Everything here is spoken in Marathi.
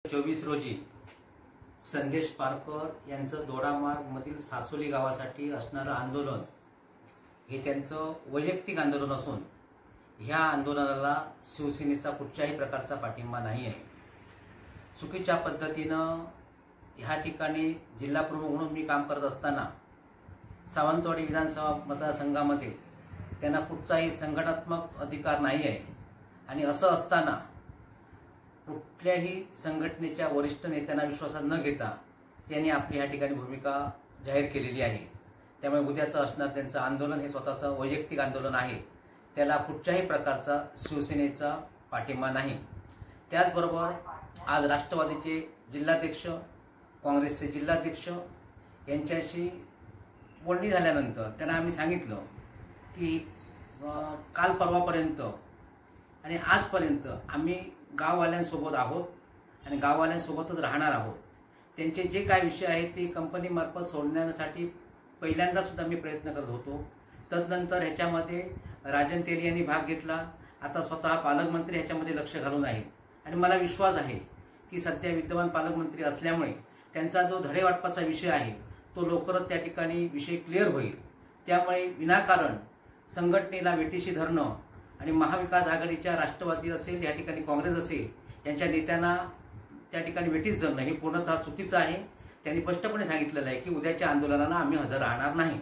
24 रोजी संदेश पारकर यांचं दोडामार्गमधील सासोली गावासाठी असणारं आंदोलन हे त्यांचं वैयक्तिक आंदोलन असून ह्या आंदोलनाला शिवसेनेचा कुठल्याही प्रकारचा पाठिंबा नाही आहे। चुकीच्या पद्धतीनं ह्या ठिकाणी जिल्हा प्रमुख म्हणून मी काम करत असताना सावंतवाडी विधानसभा मतदारसंघामध्ये त्यांना कुठचाही संघटनात्मक अधिकार नाही आहे आणि असं असताना कुठल्याही संघटनेच्या वरिष्ठ नेत्यांना विश्वासात न घेता त्यांनी आपली ह्या ठिकाणी भूमिका जाहीर केलेली आहे। त्यामुळे उद्याचं असणार त्यांचं आंदोलन हे स्वतःचं वैयक्तिक आंदोलन आहे, त्याला कुठल्याही प्रकारचा शिवसेनेचा पाठिंबा नाही। त्याचबरोबर आज राष्ट्रवादीचे जिल्हाध्यक्ष, काँग्रेसचे जिल्हाध्यक्ष यांच्याशी बोलणी झाल्यानंतर त्यांना आम्ही सांगितलं की काल परवापर्यंत आणि आजपर्यंत आम्ही गाववाल्यांसोबत आहोत आणि गाववाल्यांसोबतच राहणार आहोत। त्यांचे जे काय विषय आहेत ते कंपनीमार्फत सोडण्यासाठी पहिल्यांदा सुद्धा मी प्रयत्न करत होतो। तदनंतर ह्याच्यामध्ये राजन तेली यांनी भाग घेतला, आता स्वतः पालकमंत्री ह्याच्यामध्ये लक्ष घालून आहेत आणि मला विश्वास आहे की सध्या विद्यमान पालकमंत्री असल्यामुळे त्यांचा जो धडेवाटपाचा विषय आहे तो लवकरच त्या ठिकाणी विषय क्लिअर होईल। त्यामुळे विनाकारण संघटनेला वेठीशी धरणं आणि महाविकास आघाडीच्या राष्ट्रवादी असेल, या ठिकाणी काँग्रेस असेल यांच्या नेत्यांना त्या ठिकाणी वेठीस धरणं हे पूर्णतः चुकीचं आहे। त्यांनी स्पष्टपणे सांगितलेलं आहे की उद्याच्या आंदोलनाला आम्ही हजर राहणार नाही।